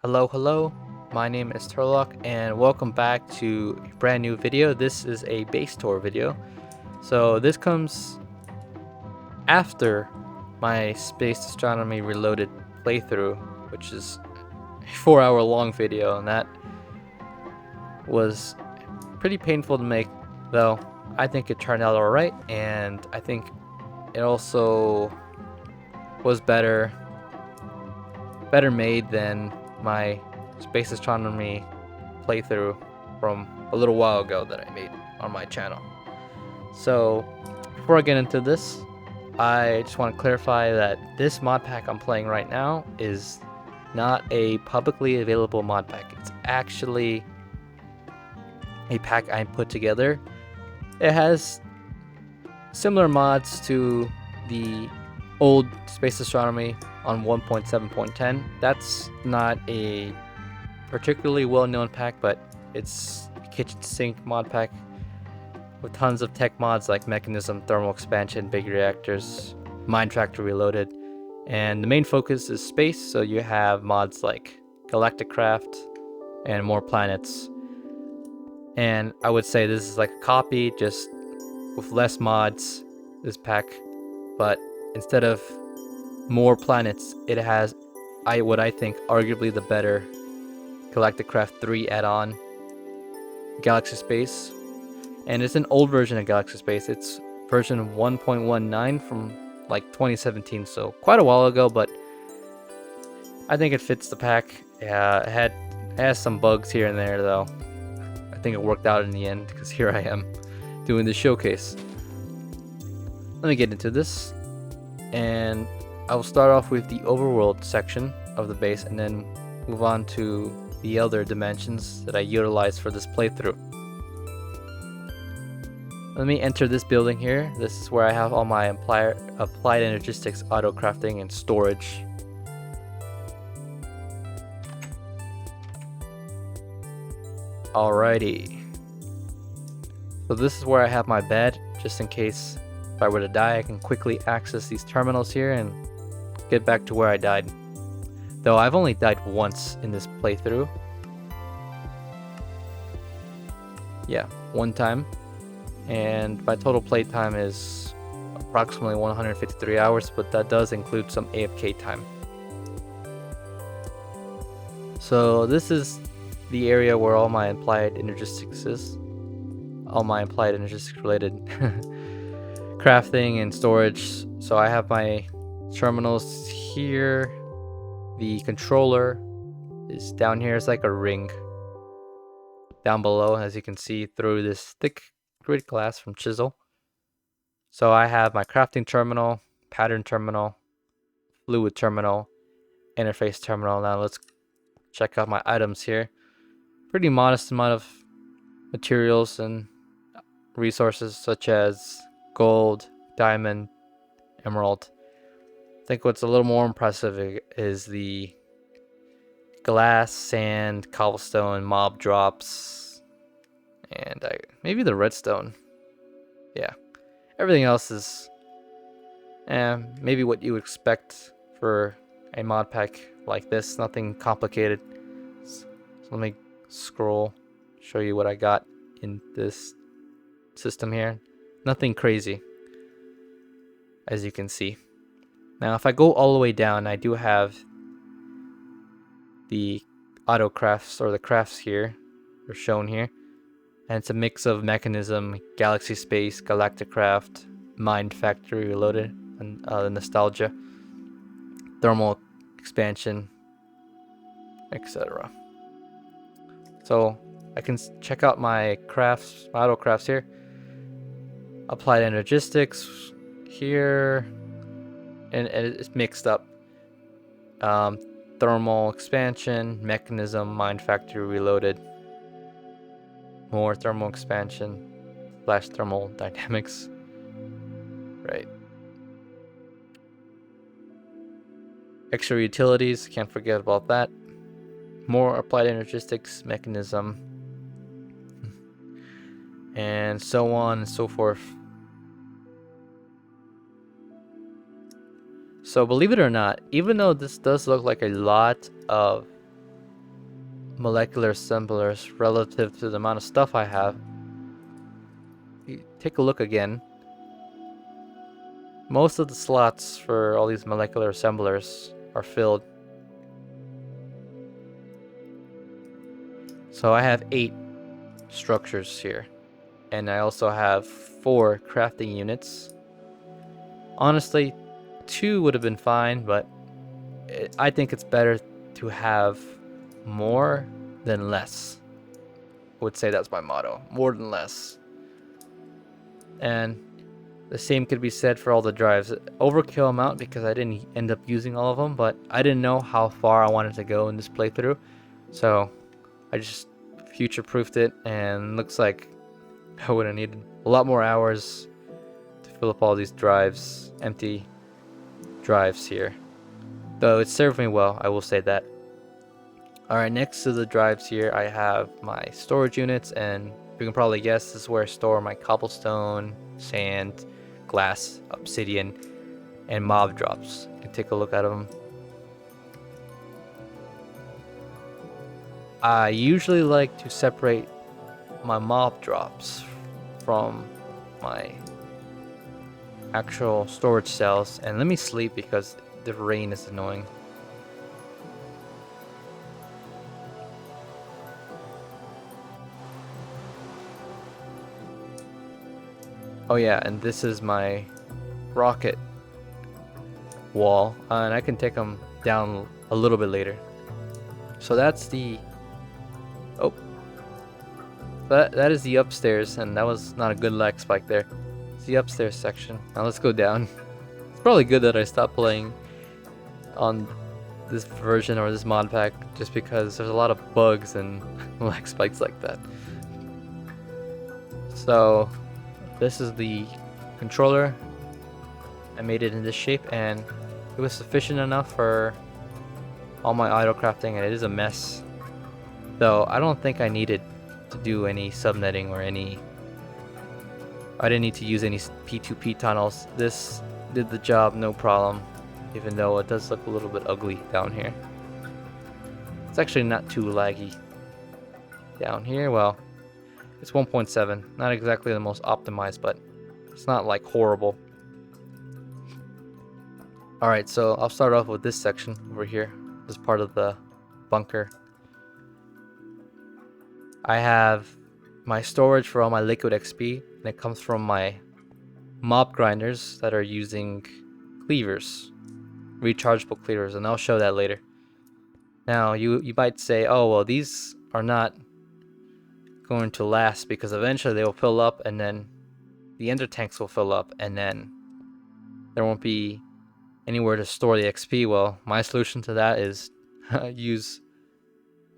Hello, my name is Turlock and welcome back to a brand new video. This is a base tour video. So this comes after my Space Astronomy Reloaded playthrough, which is a 4-hour long video, and that was pretty painful to make, though I think it turned out alright, and I think it also was better made than my Space Astronomy playthrough from a little while ago that I made on my channel. So before I get into this, I just want to clarify that this mod pack I'm playing right now is not a publicly available mod pack. It's actually a pack I put together. It has similar mods to the old Space Astronomy on 1.7.10. That's not a particularly well-known pack, but it's a kitchen sink mod pack with tons of tech mods like mechanism, thermal expansion, big reactors, mind tractor reloaded, and the main focus is space, so you have mods like galactic craft and more planets. And I would say this is like a copy, just with less mods, this pack, but instead of more planets, it has what I think arguably the better Galactic Craft 3 add-on, Galaxy Space. And it's an old version of Galaxy Space. It's version 1.19 from like 2017, so quite a while ago, but I think it fits the pack. It has some bugs here and there, though. I think it worked out in the end, because here I am doing the showcase. Let me get into this, and I will start off with the overworld section of the base and then move on to the other dimensions that I utilized for this playthrough. Let me enter this building here. This is where I have all my applied energistics, auto crafting, and storage. Alrighty. So this is where I have my bed, just in case if I were to die, I can quickly access these terminals here and get back to where I died. Though I've only died once in this playthrough. Yeah, one time. And my total playtime is approximately 153 hours, but that does include some AFK time. So this is the area where all my applied energistics is. All my applied energistics related crafting and storage. So I have my terminals here. The controller is down here. It's like a ring down below, as you can see through this thick grid glass from Chisel. So I have my crafting terminal, pattern terminal, fluid terminal, interface terminal. Now let's check out my items here. Pretty modest amount of materials and resources such as gold, diamond, emerald. I think what's a little more impressive is the glass, sand, cobblestone, mob drops, and maybe the redstone. Yeah, everything else is maybe what you would expect for a mod pack like this. Nothing complicated. So let me scroll, show you what I got in this system here. Nothing crazy, as you can see. Now if I go all the way down, I do have the auto crafts, or the crafts here are shown here, and it's a mix of mechanism, galaxy space, galactic craft, mind factory reloaded, and nostalgia, thermal expansion, etc. So I can check out my crafts, my auto crafts here. Applied energistics here, and it's mixed up. Thermal expansion, mechanism, mind factory reloaded, more thermal expansion / thermal dynamics. Right. Extra utilities, can't forget about that. More applied energistics, mechanism, and so on and so forth. So believe it or not, even though this does look like a lot of molecular assemblers relative to the amount of stuff I have. You take a look again. Most of the slots for all these molecular assemblers are filled. So I have 8 structures here. And I also have 4 crafting units. Honestly, 2 would have been fine, but I think it's better to have more than less. I would say that's my motto. More than less. And the same could be said for all the drives. Overkill amount because I didn't end up using all of them, but I didn't know how far I wanted to go in this playthrough. So I just future-proofed it, and looks like I would have needed a lot more hours to fill up all these drives, empty drives here. Though it served me well, I will say that. Alright, next to the drives here, I have my storage units, and you can probably guess this is where I store my cobblestone, sand, glass, obsidian, and mob drops. You can take a look at them. I usually like to separate my mob drops from my actual storage cells. And let me sleep because the rain is annoying. Oh yeah, and this is my rocket wall, and I can take them down a little bit later. So that's the that is the upstairs, and that was not a good lag spike there. It's the upstairs section. Now let's go down. It's probably good that I stopped playing on this version or this mod pack, just because there's a lot of bugs and lag spikes like that. So this is the controller. I made it in this shape, and it was sufficient enough for all my idle crafting, and it is a mess. Though I don't think I needed to do any subnetting or any... I didn't need to use any P2P tunnels. This did the job no problem, even though it does look a little bit ugly down here. It's actually not too laggy down here. Well, it's 1.7. Not exactly the most optimized, but it's not like horrible. Alright, so I'll start off with this section over here. This is part of the bunker. I have my storage for all my liquid XP, and it comes from my mob grinders that are using cleavers, rechargeable cleavers, and I'll show that later. Now, you might say, oh, well, these are not going to last because eventually they will fill up, and then the ender tanks will fill up, and then there won't be anywhere to store the XP. Well, my solution to that is use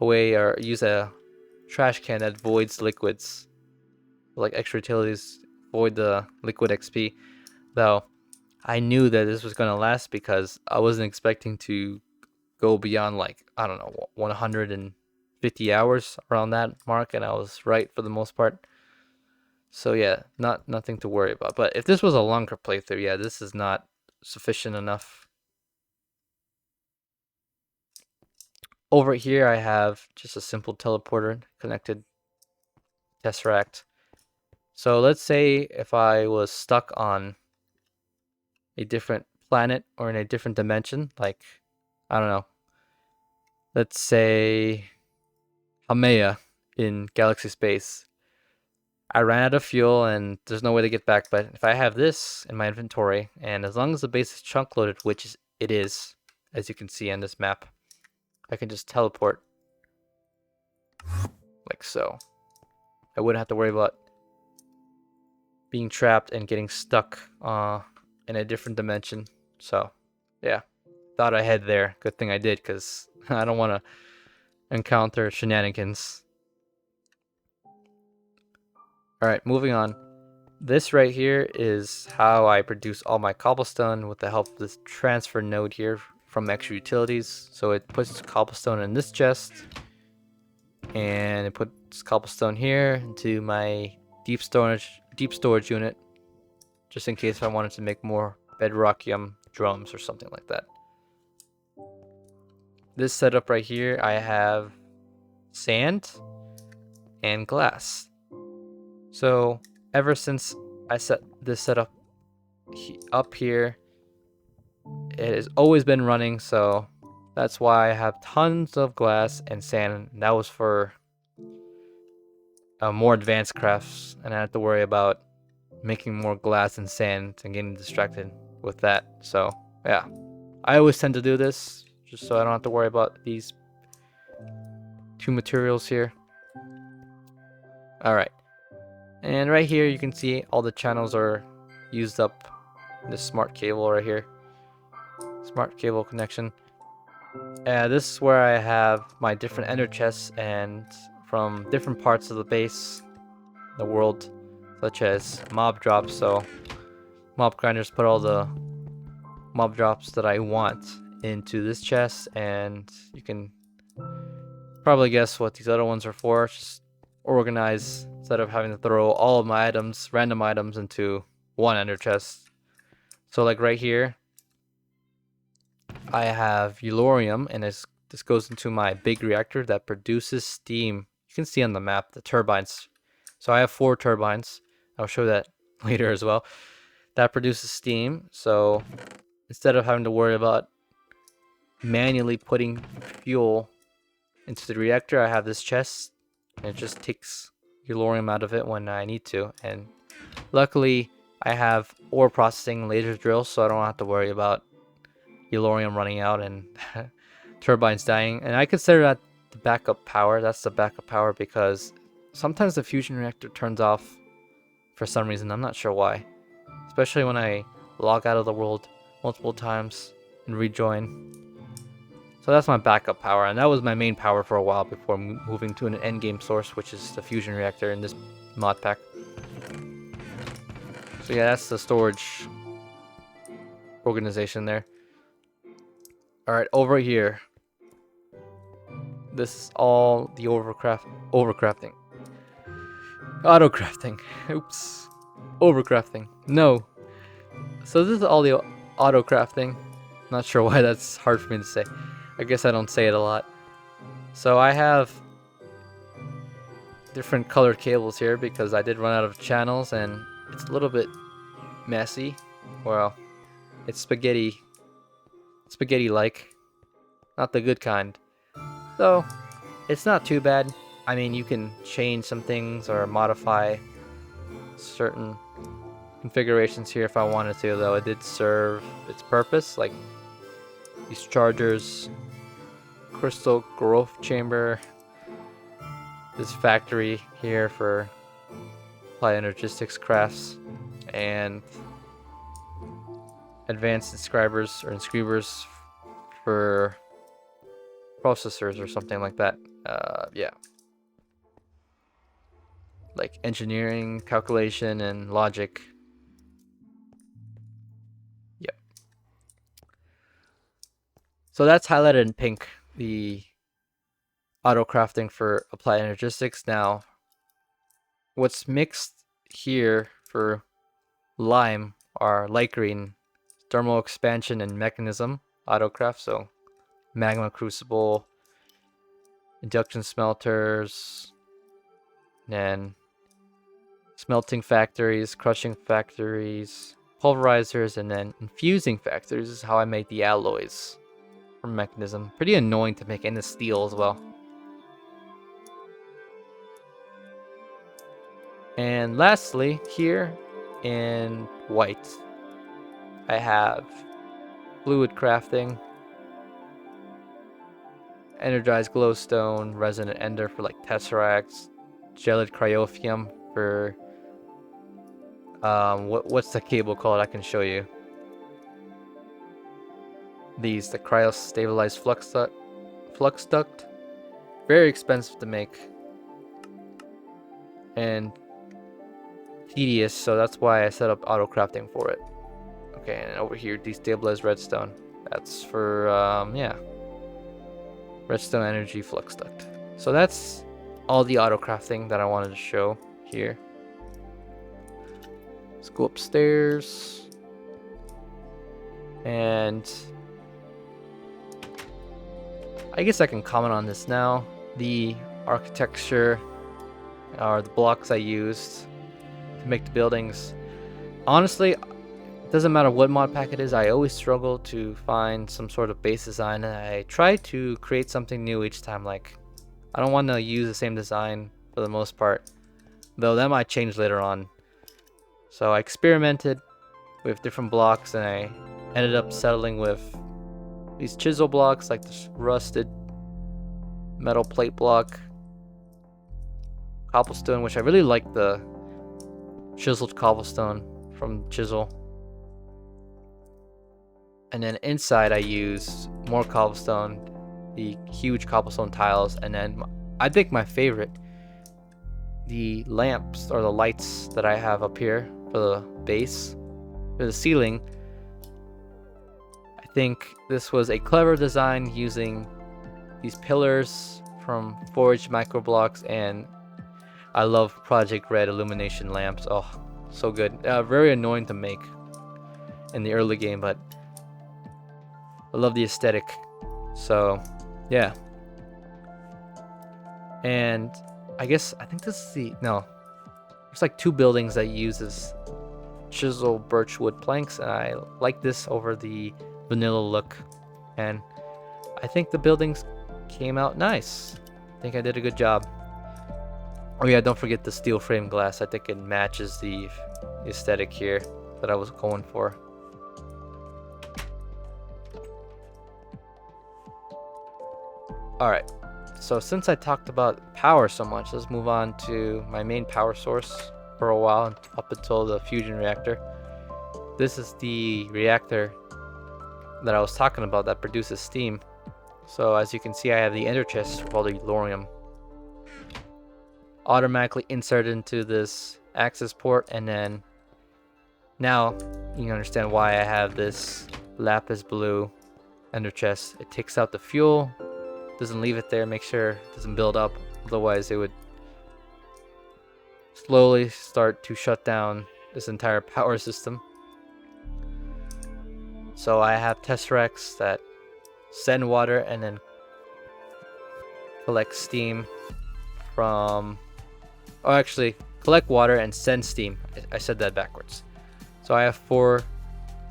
a trash can that voids liquids, like extra utilities void the liquid XP. Though I knew that this was gonna last because I wasn't expecting to go beyond, like, I don't know, 150 hours around that mark, and I was right for the most part. So yeah, nothing to worry about. But if this was a longer playthrough, yeah, this is not sufficient enough. Over here I have just a simple teleporter connected Tesseract. So let's say if I was stuck on a different planet or in a different dimension, like, I don't know, let's say Haumea in Galaxy Space. I ran out of fuel and there's no way to get back, but if I have this in my inventory, and as long as the base is chunk loaded, which it is, as you can see on this map, I can just teleport like so. I wouldn't have to worry about being trapped and getting stuck in a different dimension. So yeah, thought I had there. Good thing I did, because I don't want to encounter shenanigans. Alright, moving on. This right here is how I produce all my cobblestone with the help of this transfer node here from extra utilities. So it puts cobblestone in this chest, and it puts cobblestone here into my deep storage unit, just in case I wanted to make more bedrockium drums or something like that. This setup right here, I have sand, and glass. So ever since I set this setup up here, it has always been running, so that's why I have tons of glass and sand. And that was for more advanced crafts, and I have to worry about making more glass and sand and getting distracted with that. So yeah, I always tend to do this just so I don't have to worry about these two materials here. All right, and right here you can see all the channels are used up. This smart cable right here, smart cable connection. This is where I have my different ender chests and from different parts of the base, the world, such as mob drops. So mob grinders put all the mob drops that I want into this chest, and you can probably guess what these other ones are for. Just organize instead of having to throw all of my items, random items, into one ender chest. So like right here, I have Eulorium, and this goes into my big reactor that produces steam. You can see on the map the turbines. So I have 4 turbines. I'll show that later as well. That produces steam. So instead of having to worry about manually putting fuel into the reactor, I have this chest, and it just takes Eulorium out of it when I need to. And luckily, I have ore processing laser drills, so I don't have to worry about Eulorium running out and turbines dying. And I consider that the backup power. That's the backup power because sometimes the fusion reactor turns off for some reason. I'm not sure why. Especially when I log out of the world multiple times and rejoin. So that's my backup power, and that was my main power for a while before moving to an endgame source, which is the fusion reactor in this mod pack. So yeah, that's the storage organization there. Alright, over here. This is all the overcrafting. Autocrafting. Oops. Overcrafting. No. So this is all the autocrafting. Not sure why that's hard for me to say. I guess I don't say it a lot. So I have different colored cables here because I did run out of channels and it's a little bit messy. Well, it's spaghetti-like. Not the good kind. So, it's not too bad. I mean, you can change some things or modify certain configurations here if I wanted to, though it did serve its purpose, like these chargers, crystal growth chamber, this factory here for applied energistics crafts, and advanced inscribers or inscribers for processors or something like that. Yeah, like engineering, calculation, and logic. Yep. So that's highlighted in pink, the auto crafting for applied energistics. Now, what's mixed here for lime are light green, thermal expansion and mechanism autocraft. So magma crucible, induction smelters, and smelting factories, crushing factories, pulverizers, and then infusing factories is how I make the alloys from mechanism. Pretty annoying to make, and the steel as well. And lastly, here in white, I have fluid crafting, energized glowstone, resonant ender for like tesseracts, gelid cryophium for what's the cable called? I can show you. The cryo-stabilized flux duct. Very expensive to make and tedious, so that's why I set up auto crafting for it. Okay, and over here, destabilized redstone. That's for yeah, redstone energy flux duct. So that's all the auto crafting that I wanted to show here. Let's go upstairs. And I guess I can comment on this now. The architecture are the blocks I used to make the buildings. Honestly, it doesn't matter what mod pack it is, I always struggle to find some sort of base design, and I try to create something new each time. Like, I don't want to use the same design for the most part, though that might change later on. So I experimented with different blocks, and I ended up settling with these chisel blocks, like this rusted metal plate block, cobblestone, which I really like the chiseled cobblestone from chisel. And then inside I used more cobblestone, the huge cobblestone tiles, and then I think my favorite, the lamps or the lights that I have up here for the base, for the ceiling. I think this was a clever design using these pillars from forged micro blocks, and I love Project Red illumination lamps. Oh, so good. Very annoying to make in the early game, but I love the aesthetic. So yeah. And I think this is there's like 2 buildings that uses chisel birchwood planks, and I like this over the vanilla look, and I think the buildings came out nice. I think I did a good job. Oh yeah, don't forget the steel frame glass. I think it matches the aesthetic here that I was going for. Alright, so since I talked about power so much, let's move on to my main power source for a while, up until the fusion reactor. This is the reactor that I was talking about that produces steam. So as you can see, I have the ender chest with all the thorium automatically inserted into this access port, and then now you can understand why I have this lapis blue ender chest. It takes out the fuel, doesn't leave it there, make sure it doesn't build up, otherwise it would slowly start to shut down this entire power system. So I have tesseracts that send water and then collect steam from, oh actually collect water and send steam. I said that backwards. So I have 4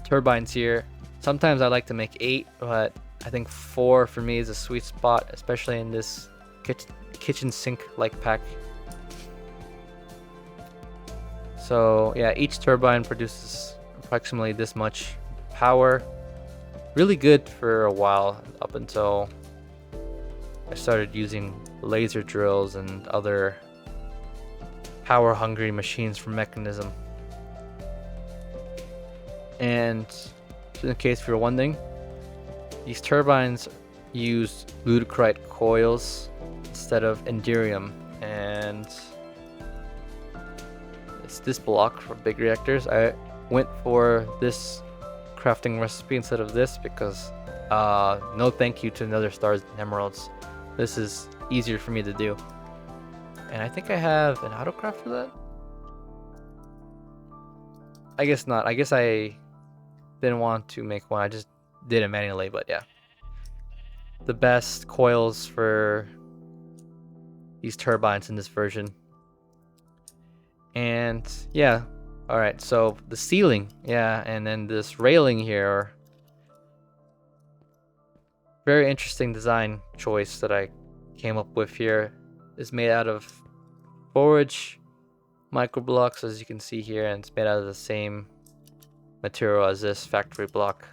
turbines here. Sometimes I like to make 8, but I think 4 for me is a sweet spot, especially in this kitchen sink like pack. So yeah, each turbine produces approximately this much power. Really good for a while, up until I started using laser drills and other power hungry machines from Mechanism. And in case if you're wondering, these turbines use ludicrite coils instead of enderium, and it's this block for big reactors. I went for this crafting recipe instead of this because no thank you to Nether Stars and Emeralds. This is easier for me to do, and I think I have an autocraft for that. I guess not. I guess I didn't want to make one, I just did it manually. But yeah, the best coils for these turbines in this version. And yeah, all right, so the ceiling, yeah, and then this railing here, very interesting design choice that I came up with here, is made out of forage micro blocks, as you can see here, and it's made out of the same material as this factory block.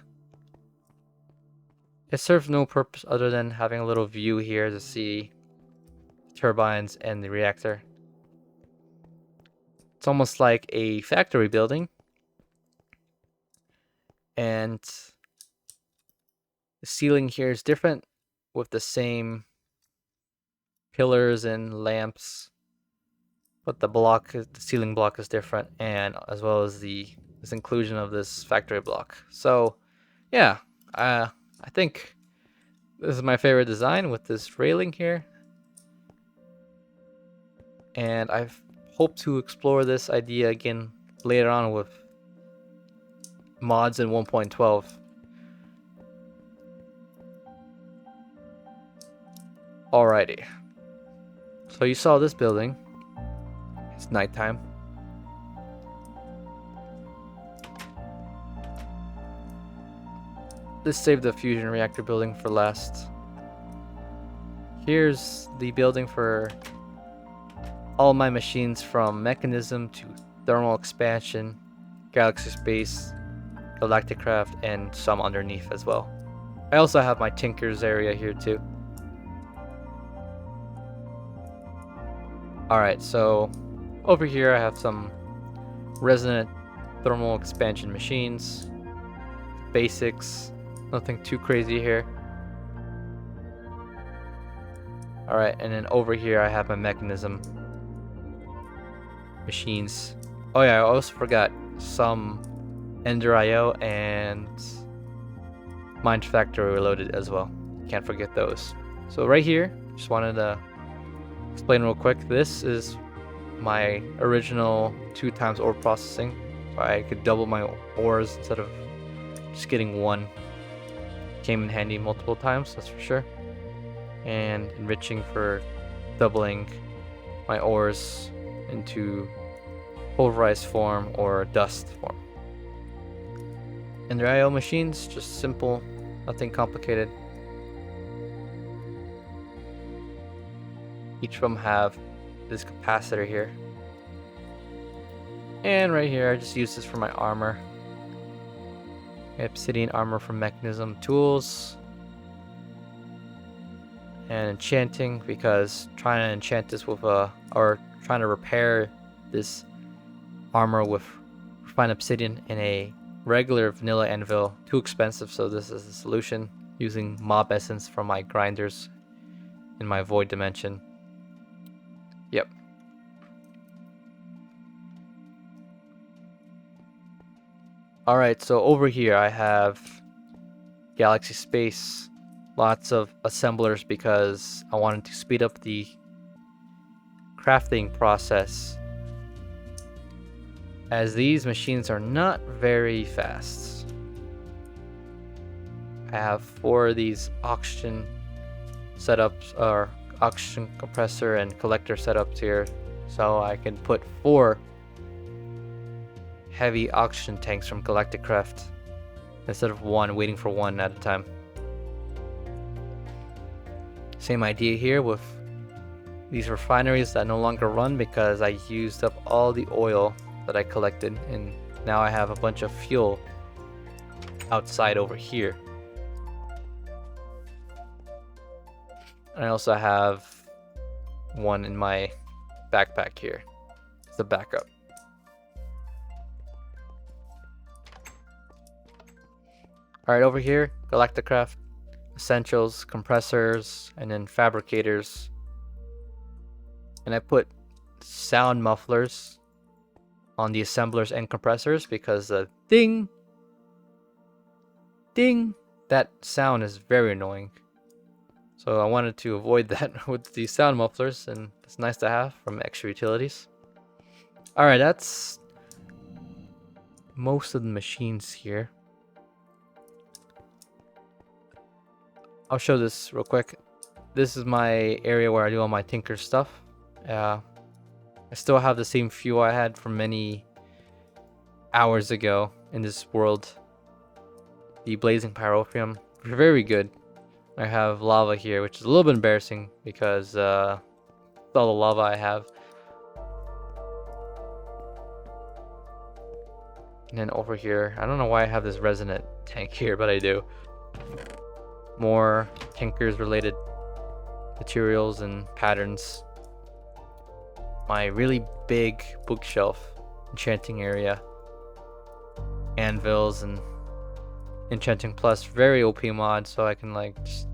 It serves no purpose other than having a little view here to see turbines and the reactor. It's almost like a factory building, and the ceiling here is different with the same pillars and lamps, but the ceiling block is different, and as well as this inclusion of this factory block. So yeah, I think this is my favorite design with this railing here, and I hope to explore this idea again later on with mods in 1.12. Alrighty, So you saw this building. It's nighttime. Let's save the fusion reactor building for last. Here's the building for all my machines, from mechanism to thermal expansion, galaxy space, galactic craft, and some underneath as well. I also have my Tinker's area here too. Alright, so over here I have some resonant thermal expansion machines. Basics, nothing too crazy here. Alright, and then over here I have my mechanism machines. Oh yeah, I also forgot some Ender IO and Mind Factory Reloaded as well. Can't forget those. So right here, just wanted to explain real quick. This is my original 2x ore processing. So I could double my ores instead of just getting one. Came in handy multiple times, that's for sure. And enriching for doubling my ores into pulverized form or dust form. And their IO machines, just simple, nothing complicated. Each of them have this capacitor here. And right here, I just use this for my armor. Obsidian armor from mechanism tools. And enchanting, because trying to enchant this with or trying to repair this armor with refined obsidian in a regular vanilla anvil, too expensive, so this is the solution, using mob essence from my grinders in my void dimension. Yep. Alright, so over here I have galaxy space, lots of assemblers because I wanted to speed up the crafting process, as these machines are not very fast. I have 4 of these oxygen setups, or oxygen compressor and collector setups here, so I can put 4 heavy oxygen tanks from Galactic Craft instead of 1, waiting for 1 at a time. Same idea here with these refineries that no longer run because I used up all the oil that I collected, and now I have a bunch of fuel outside over here. I also have one in my backpack here. It's the backup. Alright, over here, Galacticraft, essentials, compressors, and then fabricators. And I put sound mufflers on the assemblers and compressors because the ding, that sound is very annoying. So I wanted to avoid that with the sound mufflers, and it's nice to have from extra utilities. Alright, that's most of the machines here. I'll show this real quick. This is my area where I do all my Tinker stuff. I still have the same fuel I had from many hours ago in this world. The blazing pyrotheum, very good. I have lava here, which is a little bit embarrassing because all the lava I have. And then over here, I don't know why I have this resonant tank here, but I do. More Tinkers related materials and patterns. My really big bookshelf enchanting area. Anvils and Enchanting Plus, very OP mod, so I can like just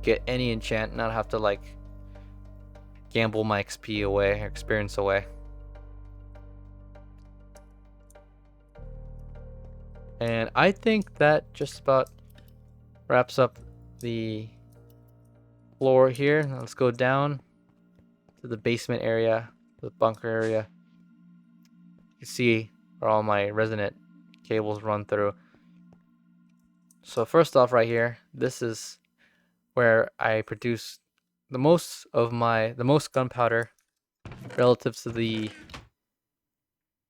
get any enchant, not have to like gamble my XP away, or experience away. And I think that just about wraps up the floor here. Now let's go down to the basement area, the bunker area. You can see where all my resonant cables run through. So first off, right here, this is where I produce the most gunpowder relative to the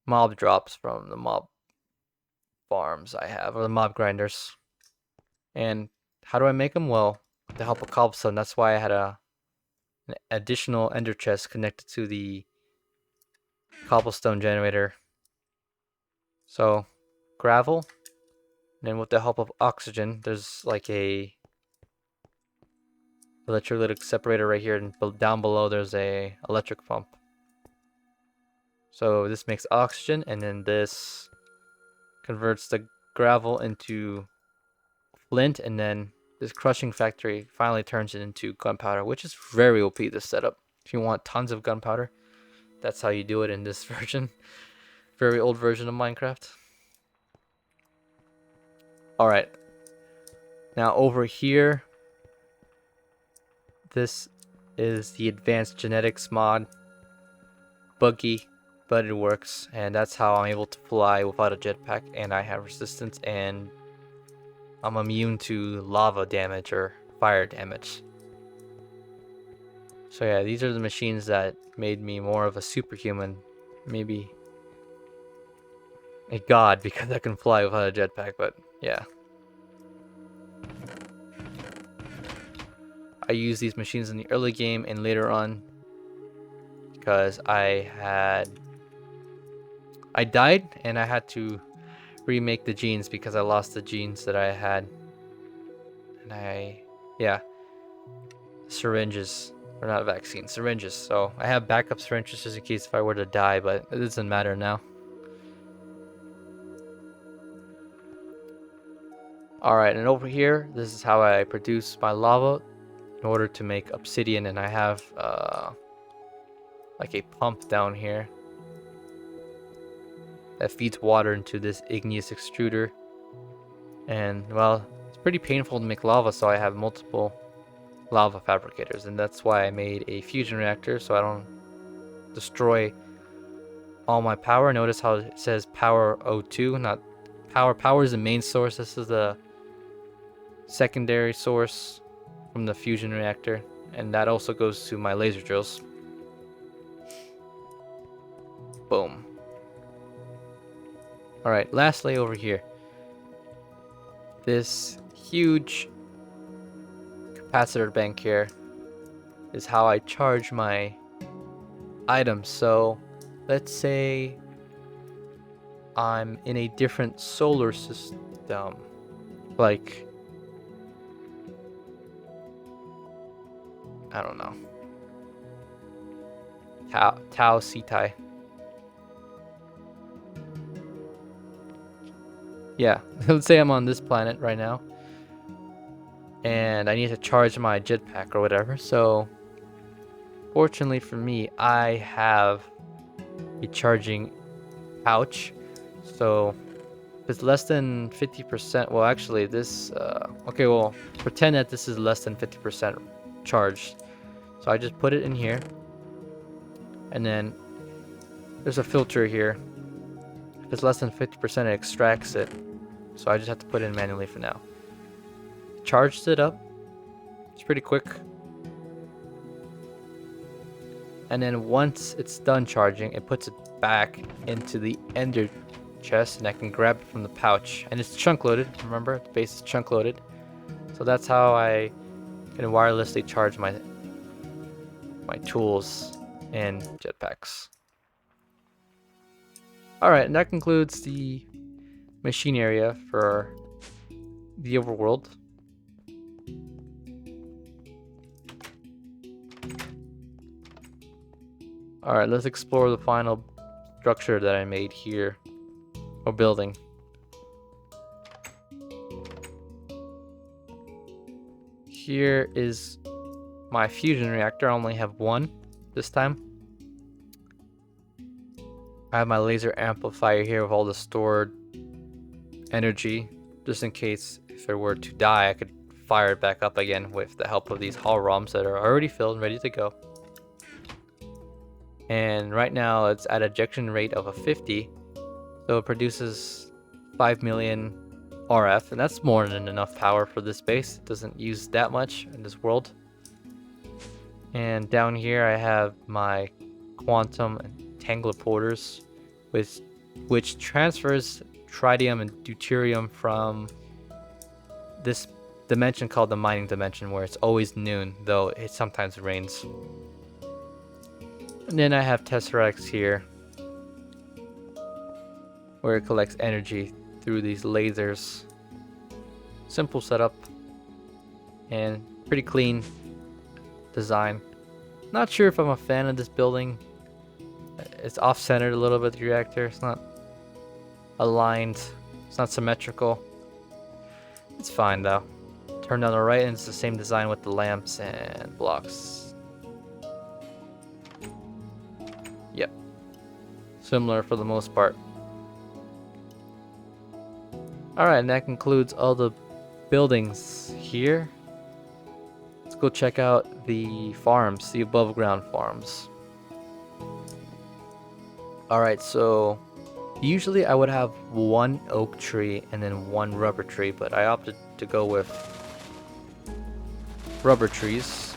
mob drops from the mob farms I have, or the mob grinders. And how do I make them? Well, with the help of cobblestone. That's why I had an additional ender chest connected to the cobblestone generator. So, gravel, and then with the help of oxygen, there's like a electrolytic separator right here, and down below there's a electric pump. So this makes oxygen, and then this converts the gravel into flint, and then this crushing factory finally turns it into gunpowder, which is very OP, this setup. If you want tons of gunpowder, that's how you do it in this version. Very old version of Minecraft. Alright. Now over here, this is the advanced genetics mod. Buggy, but it works, and that's how I'm able to fly without a jetpack, and I have resistance, and I'm immune to lava damage or fire damage. So yeah, these are the machines that made me more of a superhuman, maybe a god, because I can fly without a jetpack, but yeah. I use these machines in the early game and later on because I died and I had to remake the genes because I lost the genes that I had. And yeah, syringes, or not vaccines, syringes. So I have backup syringes just in case if I were to die, but it doesn't matter now. Alright, and over here, this is how I produce my lava in order to make obsidian, and I have like a pump down here that feeds water into this igneous extruder. And well, it's pretty painful to make lava, so I have multiple lava fabricators, and that's why I made a fusion reactor so I don't destroy all my power. Notice how it says power O2, not power. Power is the main source. This is the secondary source from the fusion reactor, and that also goes to my laser drills. Boom. Alright, lastly over here, this huge capacitor bank here is how I charge my items. So let's say I'm in a different solar system, like I don't know, Tau Cetai. Yeah, let's say I'm on this planet right now and I need to charge my jetpack or whatever. So fortunately for me, I have a charging pouch. So if it's less than 50%, well actually this, okay, well pretend that this is less than 50% charged. So I just put it in here, and then there's a filter here. If it's less than 50%, it extracts it. So I just have to put it in manually for now. Charged it up. It's pretty quick. And then once it's done charging, it puts it back into the ender chest, and I can grab it from the pouch. And it's chunk loaded. Remember, the base is chunk loaded. So that's how I can wirelessly charge my tools and jetpacks. Alright, and that concludes the machine area for the overworld. Alright, let's explore the final structure that I made here, or building. Here is my fusion reactor. I only have one this time. I have my laser amplifier here with all the stored energy, just in case if I were to die, I could fire it back up again with the help of these hull ROMs that are already filled and ready to go. And right now it's at ejection rate of a 50, so it produces 5 million RF, and that's more than enough power for this base. It doesn't use that much in this world. And down here I have my quantum entangler porters, which transfers tritium and deuterium from this dimension called the mining dimension, where it's always noon, though it sometimes rains. And then I have tesseracts here, where it collects energy through these lasers. Simple setup and pretty clean design. Not sure if I'm a fan of this building. It's off-centered a little bit, the reactor. It's not aligned. It's not symmetrical. It's fine though. Turn on the right and it's the same design with the lamps and blocks. Yep. Similar for the most part. Alright, and that concludes all the buildings here. Let's go check out the farms, the above ground farms. Alright, so usually I would have one oak tree and then one rubber tree, but I opted to go with rubber trees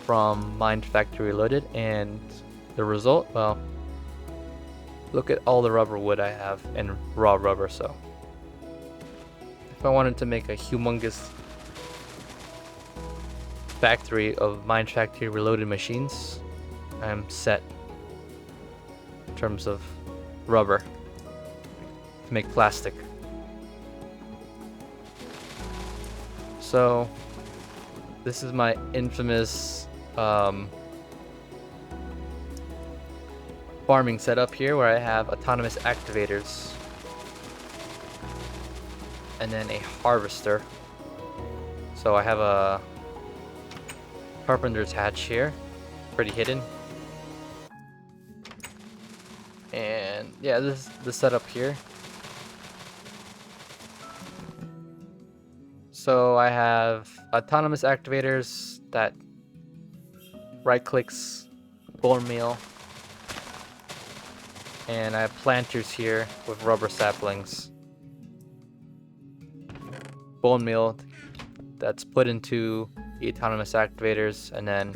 from Mind Factory Reloaded, and the result, well, look at all the rubber wood I have and raw rubber. So if I wanted to make a humongous factory of Mind Factory Reloaded machines, I'm set in terms of rubber to make plastic. So this is my infamous farming setup here, where I have autonomous activators and then a harvester. So I have a carpenter's hatch here, pretty hidden. And yeah, this is the setup here. So I have autonomous activators that right clicks bone meal, and I have planters here with rubber saplings. Bone meal that's put into the autonomous activators, and then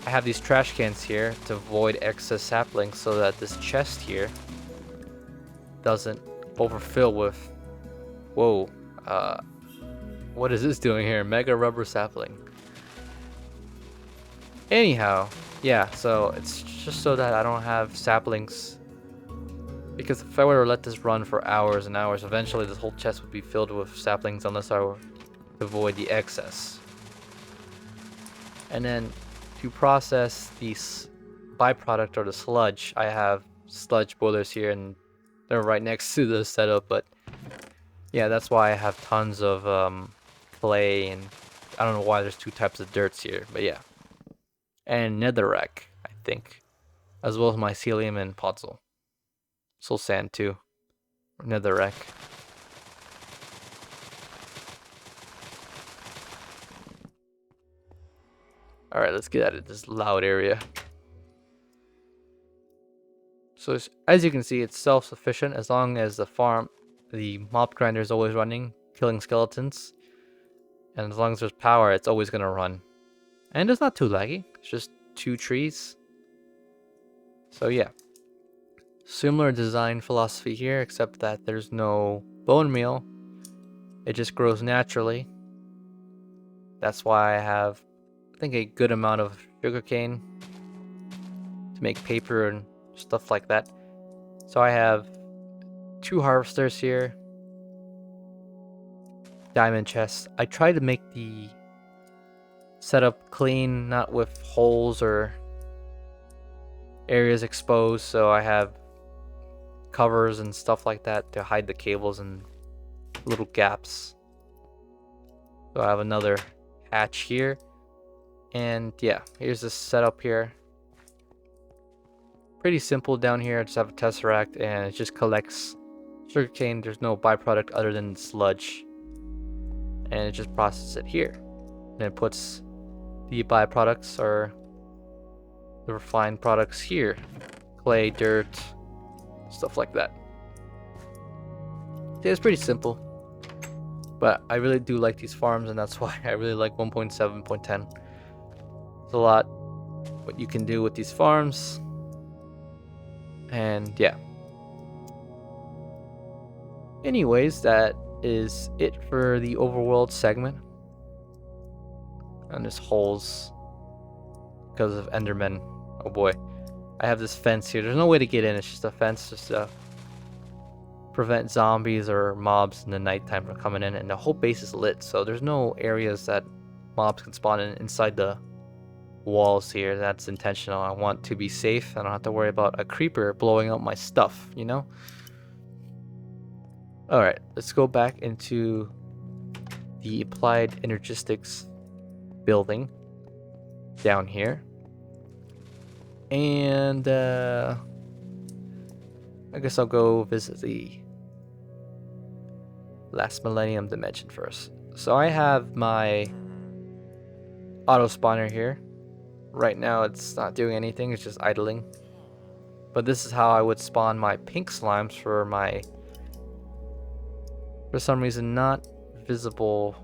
I have these trash cans here to avoid excess saplings so that this chest here doesn't overfill with, whoa, what is this doing here? Mega rubber sapling. Anyhow, yeah, so it's just so that I don't have saplings, because if I were to let this run for hours and hours, eventually this whole chest would be filled with saplings unless I were to avoid the excess. And then to process the byproduct or the sludge, I have sludge boilers here, and they're right next to the setup. But yeah, that's why I have tons of clay, and I don't know why there's two types of dirts here, but yeah. And netherrack, I think, as well as mycelium and podzol. Soul sand too. Netherrack. Alright, let's get out of this loud area. So as you can see, it's self-sufficient as long as the mob grinder is always running, killing skeletons. And as long as there's power, it's always going to run. And it's not too laggy. It's just 2 trees. So yeah. Similar design philosophy here, except that there's no bone meal. It just grows naturally. That's why I have, I think, a good amount of sugarcane to make paper and stuff like that. So I have 2 harvesters here. Diamond chests. I try to make the setup clean, not with holes or areas exposed, so I have covers and stuff like that to hide the cables and little gaps. So I have another hatch here, and yeah, here's this setup here. Pretty simple down here. I just have a tesseract and it just collects sugarcane. There's no byproduct other than sludge, and it just processes it here, and it puts the byproducts or the refined products here: clay, dirt, stuff like that. Yeah, it's pretty simple, but I really do like these farms, and that's why I really like 1.7.10. There's a lot what you can do with these farms. And yeah. Anyways, that is it for the overworld segment. And there's holes because of Endermen. Oh boy. I have this fence here. There's no way to get in. It's just a fence just to prevent zombies or mobs in the nighttime from coming in. And the whole base is lit, so there's no areas that mobs can spawn in inside the walls here. That's intentional. I want to be safe. I don't have to worry about a creeper blowing up my stuff, you know? Alright, let's go back into the Applied Energistics building down here. And I guess I'll go visit the Last Millennium dimension first. So I have my auto spawner here. Right now it's not doing anything, it's just idling. But this is how I would spawn my pink slimes for my, for some reason, not visible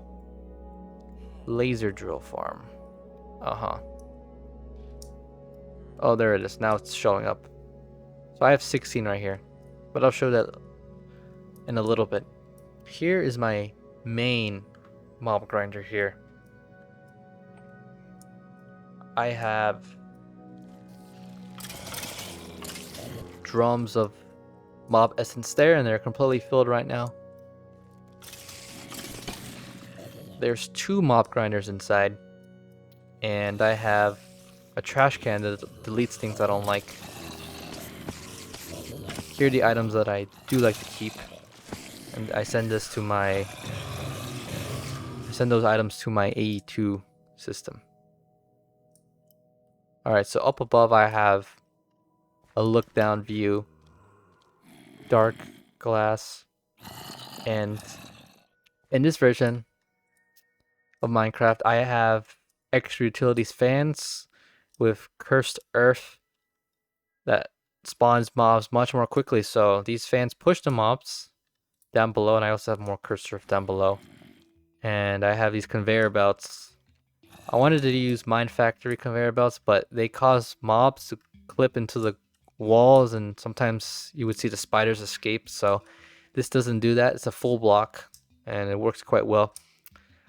laser drill farm. Oh, there it is. Now it's showing up. So I have 16 right here, but I'll show that in a little bit. Here is my main mob grinder here. I have drums of mob essence there, and they're completely filled right now. There's 2 mob grinders inside, and I have a trash can that deletes things I don't like. Here are the items that I do like to keep, and I send those items to my AE2 system. Alright, so up above I have a look down view, dark glass, and in this version of Minecraft I have extra utilities fans with cursed earth that spawns mobs much more quickly. So these fans push the mobs down below, and I also have more cursed earth down below. And I have these conveyor belts. I wanted to use Mine Factory conveyor belts, but they cause mobs to clip into the walls, and sometimes you would see the spiders escape. So this doesn't do that. It's a full block, and it works quite well.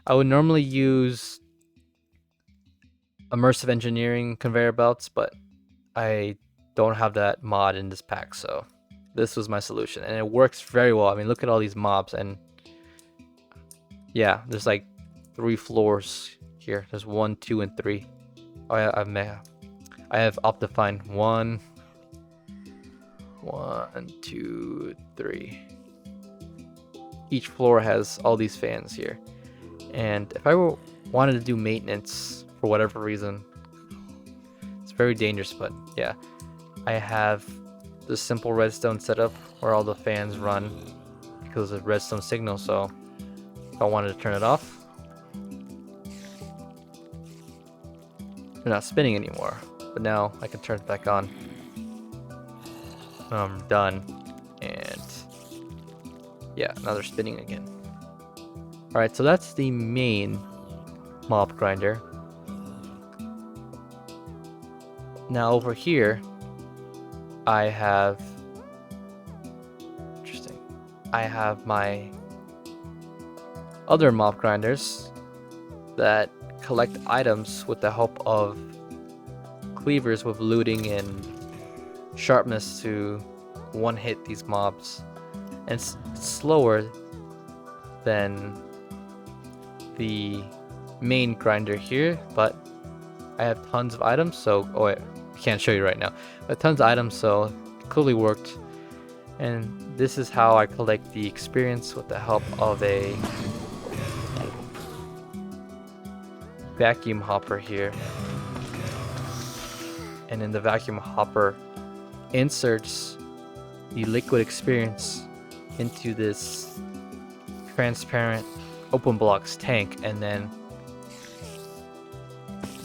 I would normally use immersive engineering conveyor belts, but I don't have that mod in this pack, so this was my solution, and it works very well. I mean, look at all these mobs, and yeah, there's like 3 floors here. There's 1, 2, and 3. Oh yeah, I have Optifine 1, 2, 3. Each floor has all these fans here, and if I wanted to do maintenance for whatever reason, it's very dangerous, but yeah, I have the simple redstone setup where all the fans run because of redstone signal. So if I wanted to turn it off, they're not spinning anymore, but now I can turn it back on. I'm done, and yeah, now they're spinning again. Alright, so that's the main mob grinder. Now over here I have my other mob grinders that collect items with the help of cleavers with looting and sharpness to one-hit these mobs. And it's slower than the main grinder here, but I have tons of items, so I can't show you right now, but tons of items, so it clearly worked. And this is how I collect the experience with the help of a vacuum hopper here. And then the vacuum hopper inserts the liquid experience into this transparent open blocks tank, and then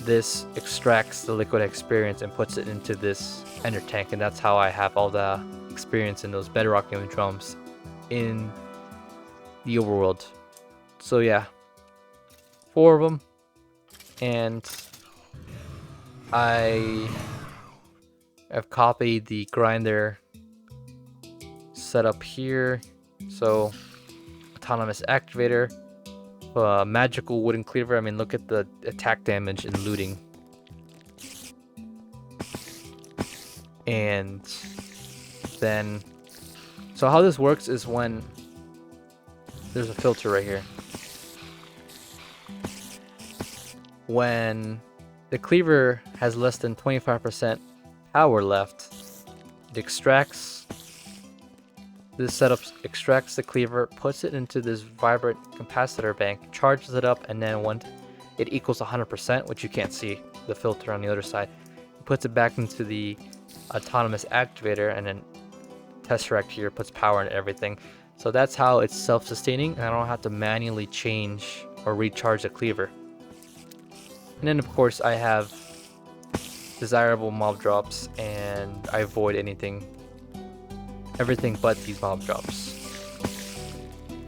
this extracts the liquid experience and puts it into this ender tank, and that's how I have all the experience in those bedrockium drums in the overworld. So yeah, 4 of them, and I have copied the grinder setup here. So autonomous activator, magical wooden cleaver. I mean, look at the attack damage and looting. And then, so how this works is when there's a filter right here. When the cleaver has less than 25% power left, it extracts, this setup extracts the cleaver, puts it into this vibrant capacitor bank, charges it up, and then when it equals 100%, which you can't see the filter on the other side, it puts it back into the autonomous activator, and then Tesseract here puts power in everything. So that's how it's self-sustaining, and I don't have to manually change or recharge the cleaver. And then of course I have desirable mob drops, and I avoid everything but these mob drops.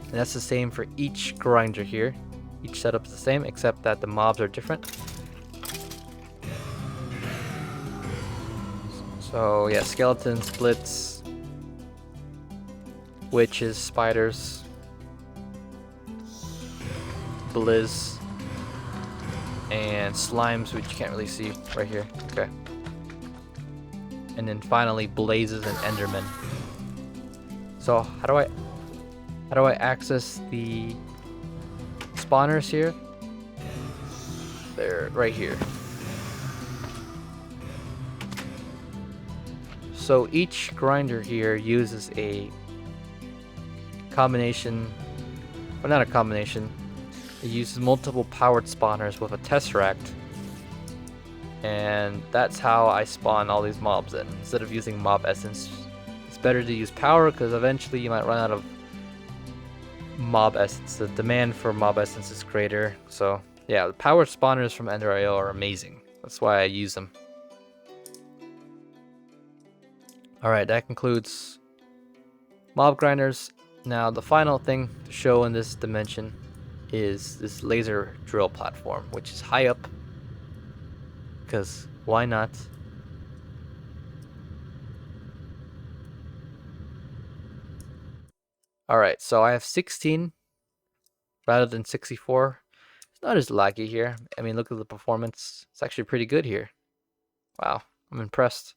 And that's the same for each grinder here. Each setup is the same, except that the mobs are different. So yeah, skeletons, splits, witches, spiders, blizz, and slimes, which you can't really see right here. Okay. And then finally blazes and endermen. So how do I access the spawners here? They're right here. So each grinder here uses a combination, well, not a combination. It uses multiple powered spawners with a tesseract, and that's how I spawn all these mobs in. Instead of using mob essence, it's better to use power because eventually you might run out of mob essence. The demand for mob essence is greater. So yeah, the powered spawners from Ender.io are amazing. That's why I use them. Alright, that concludes mob grinders. Now the final thing to show in this dimension is this laser drill platform, which is high up, because why not? Alright, so I have 16 rather than 64. It's not as laggy here. I mean, look at the performance. It's actually pretty good here. Wow, I'm impressed.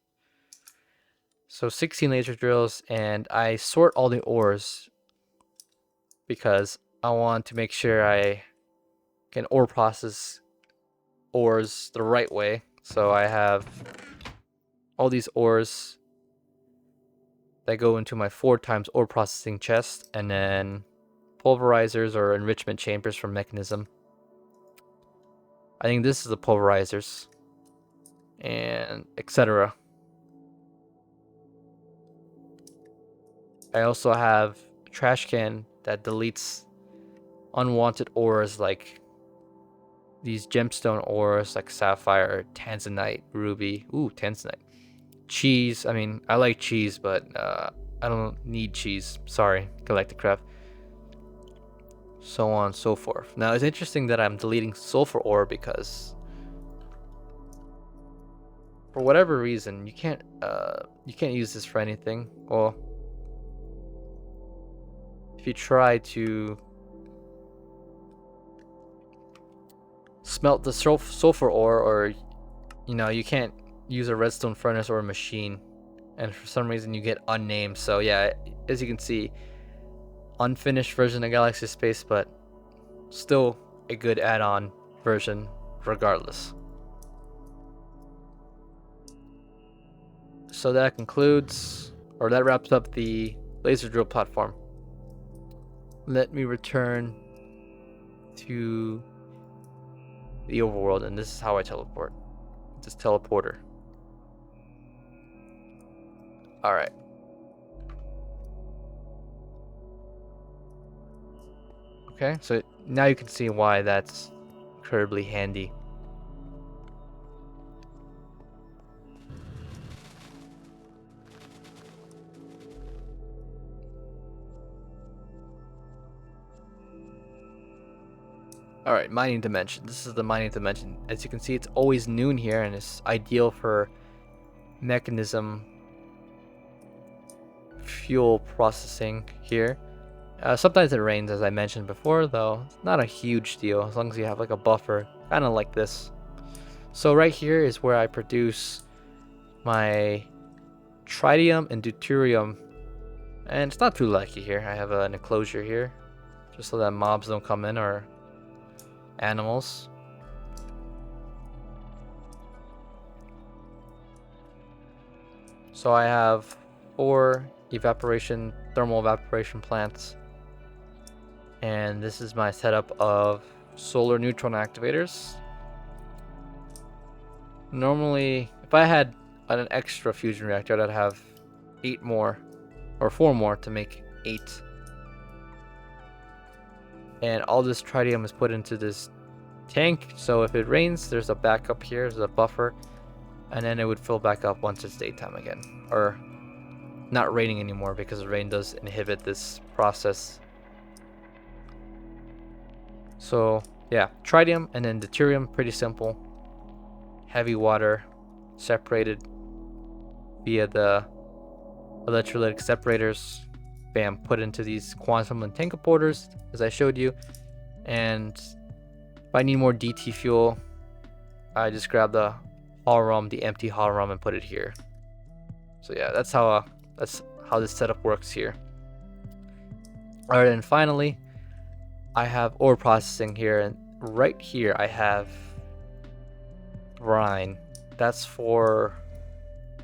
So 16 laser drills, and I sort all the ores because I want to make sure I can ore process ores the right way. So I have all these ores that go into my 4x ore processing chest, and then pulverizers or enrichment chambers for mechanism. I think this is the pulverizers, and etc. I also have a trash can that deletes unwanted ores like these gemstone ores like sapphire, tanzanite, ruby. Ooh, tanzanite. Cheese. I mean, I like cheese, but I don't need cheese. Sorry, Galacticraft. So on and so forth. Now, it's interesting that I'm deleting sulfur ore because for whatever reason, you can't use this for anything. Well, if you try to smelt the sulfur ore, or you can't use a redstone furnace or a machine, and for some reason you get unnamed. So yeah, as you can see, unfinished version of Galaxy Space, but still a good add-on version regardless. So that concludes, or that wraps up the laser drill platform. Let me return to the overworld, and this is how I teleport. This teleporter. Alright. Okay, so now you can see why that's incredibly handy. Alright, mining dimension. This is the mining dimension. As you can see, it's always noon here, and it's ideal for mechanism fuel processing here. Sometimes it rains, as I mentioned before, though it's not a huge deal as long as you have like a buffer, kind of like this. So right here is where I produce my tritium and deuterium, and it's not too lucky here. I have an enclosure here just so that mobs don't come in, or animals. So I have 4 thermal evaporation plants, and this is my setup of solar neutron activators. Normally, if I had an extra fusion reactor, I'd have 8 more or 4 more to make 8. And all this tritium is put into this tank, so if it rains, there's a backup here, there's a buffer, and then it would fill back up once it's daytime again, or not raining anymore, because the rain does inhibit this process. So yeah, tritium and then deuterium, pretty simple. Heavy water separated via the electrolytic separators, bam, put into these quantum entangleporters as I showed you. And if I need more DT fuel, I just grab the hull rum, the empty hull rum, and put it here. So yeah, that's how this setup works here. Alright, and finally I have ore processing here, and right here I have brine. That's for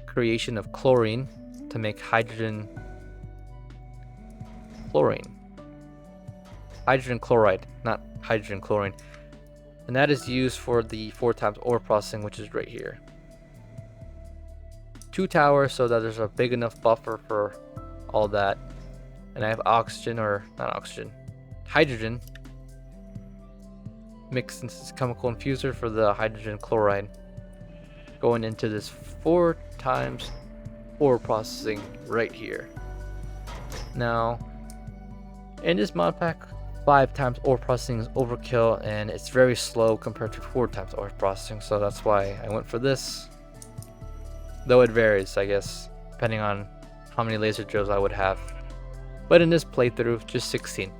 creation of chlorine to make hydrogen chloride, not hydrogen chlorine. And that is used for the 4 times ore processing, which is right here. 2 towers so that there's a big enough buffer for all that. And I have hydrogen mixed into this chemical infuser for the hydrogen chloride, going into this 4 times ore processing right here. Now, in this mod pack, 5 times ore processing is overkill, and it's very slow compared to 4 times ore processing, so that's why I went for this. Though it varies, I guess, depending on how many laser drills I would have. But in this playthrough, just 16.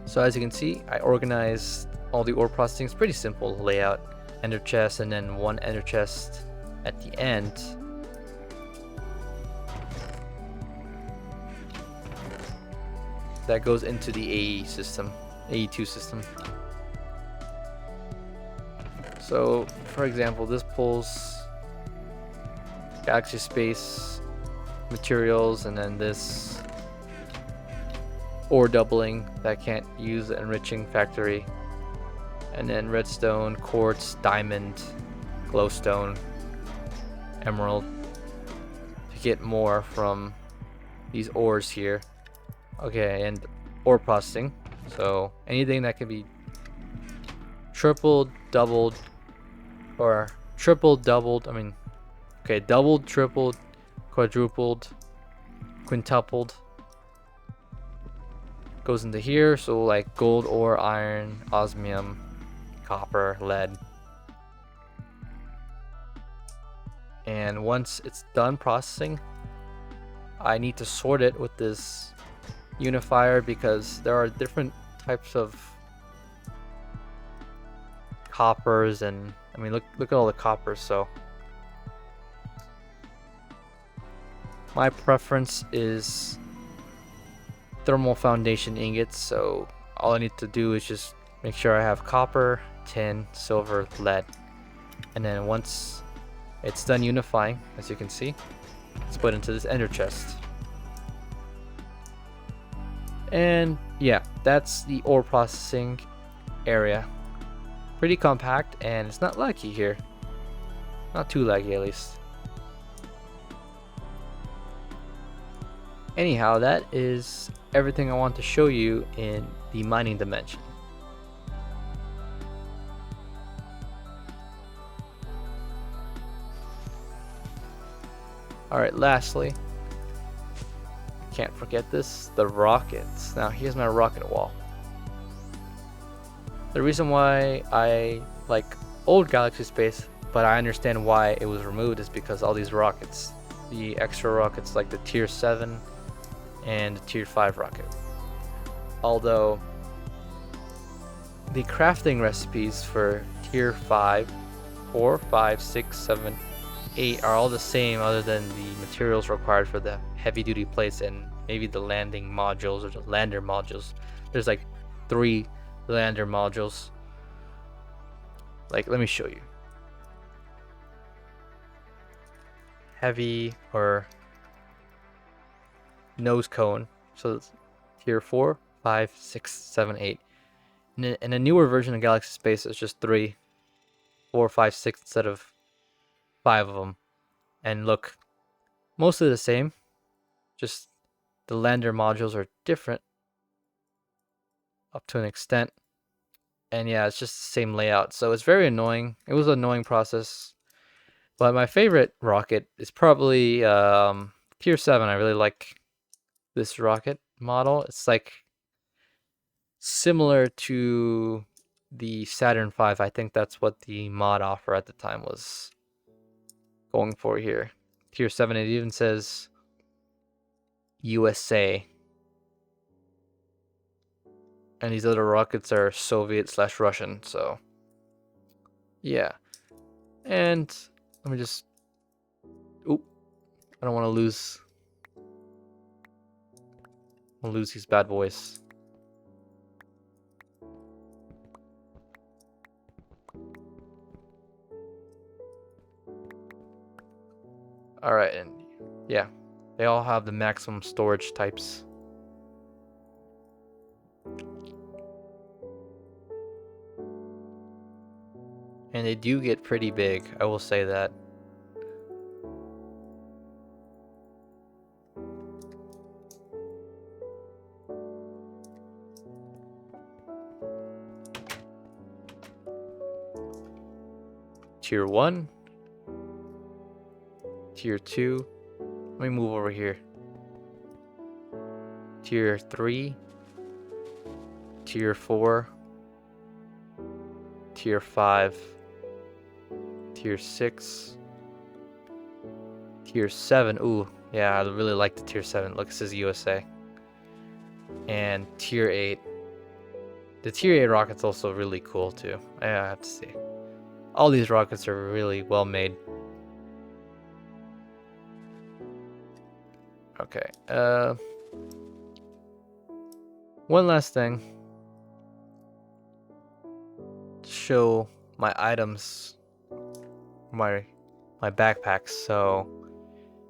So as you can see, I organized all the ore processing. It's pretty simple layout. Ender chest, and then 1 ender chest at the end. That goes into the AE2 system. So, for example, this pulls galaxy space materials, and then this ore doubling that can't use the enriching factory, and then redstone, quartz, diamond, glowstone, emerald, to get more from these ores here. Okay, and ore processing, so anything that can be doubled, tripled, quadrupled, quintupled, goes into here. So like gold ore, iron, osmium, copper, lead. And once it's done processing, I need to sort it with this unifier, because there are different types of coppers, and I mean, look at all the coppers. So my preference is thermal foundation ingots, so all I need to do is just make sure I have copper, tin, silver, lead, and then once it's done unifying, as you can see, it's put into this ender chest. And yeah, that's the ore processing area. Pretty compact, and it's not laggy here. Not too laggy, at least. Anyhow, that is everything I want to show you in the mining dimension. Alright, lastly, can't forget this, the rockets. Now here's my rocket wall. The reason why I like old Galaxy Space, but I understand why it was removed, is because all these rockets, the extra rockets like the Tier 7 and the Tier 5 rocket. Although the crafting recipes for Tier 5, 4, 5, 6, 7, 8 are all the same other than the materials required for the heavy duty plates and maybe the landing modules or the lander modules. There's like 3 lander modules. Like, let me show you. Heavy or nose cone. So it's Tier 4, 5, 6, 7, 8. In a newer version of Galaxy Space, it's just 3, 4, 5, 6 instead of 5 of them. And look, mostly the same. Just the lander modules are different up to an extent. And yeah, it's just the same layout. So it's very annoying. It was an annoying process. But my favorite rocket is probably Tier 7. I really like this rocket model. It's like similar to the Saturn V. I think that's what the mod offer at the time was going for here. Tier 7, it even says USA. And these other rockets are Soviet/Russian, so yeah. And let me just, oop, I don't want to lose these bad boys. Alright, and yeah, they all have the maximum storage types. And they do get pretty big, I will say that. Tier 1, Tier 2, let me move over here. Tier 3, Tier 4, Tier 5, Tier 6, Tier 7, ooh, yeah, I really like the Tier 7, look, it says USA. And Tier 8. The Tier 8 rocket's also really cool too, I have to say. All these rockets are really well made. Okay, one last thing. To show my items, my backpacks. So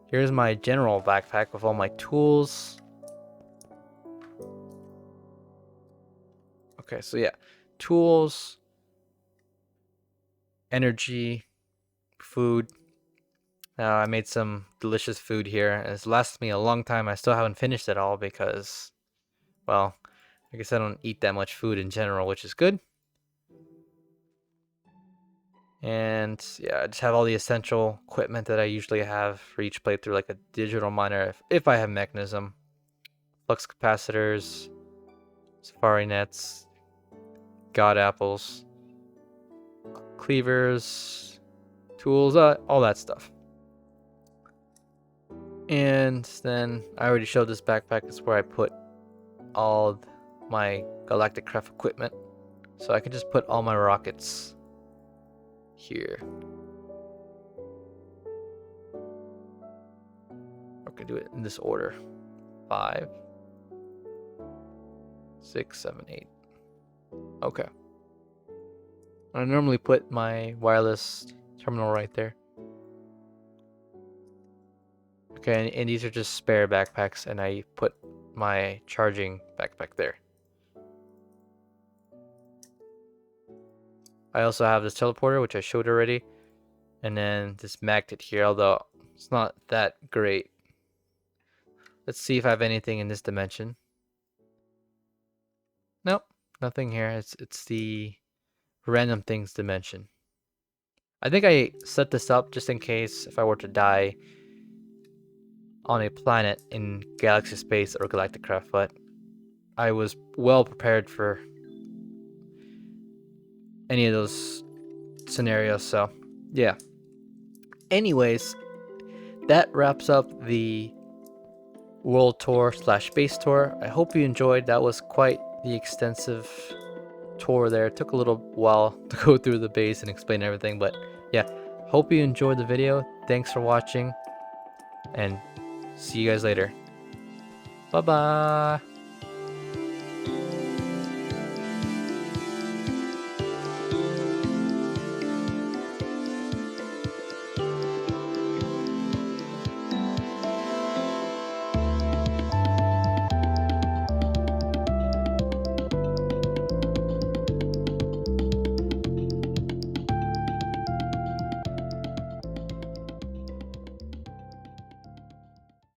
here's my general backpack with all my tools. Okay, so yeah, tools, energy, food. Now I made some delicious food here, and it's lasted me a long time. I still haven't finished it all because, well, I guess I don't eat that much food in general, which is good. And yeah, I just have all the essential equipment that I usually have for each playthrough, like a digital miner if I have mechanism, flux capacitors, safari nets, god apples, cleavers, tools, all that stuff. And then I already showed this backpack is where I put all my galactic craft equipment, so I can just put all my rockets here. Okay, do it in this order: 5, 6, 7, 8. Okay. I normally put my wireless terminal right there. Okay, and these are just spare backpacks, and I put my charging backpack there. I also have this teleporter, which I showed already, and then this magnet here, although it's not that great. Let's see if I have anything in this dimension. Nope, nothing here. It's the random things dimension. I think I set this up just in case if I were to die on a planet in Galaxy Space or Galactic Craft, but I was well prepared for any of those scenarios. So yeah. Anyways, that wraps up the world tour slash base tour. I hope you enjoyed. That was quite the extensive tour there. It took a little while to go through the base and explain everything, but yeah, hope you enjoyed the video. Thanks for watching, and see you guys later. Bye bye.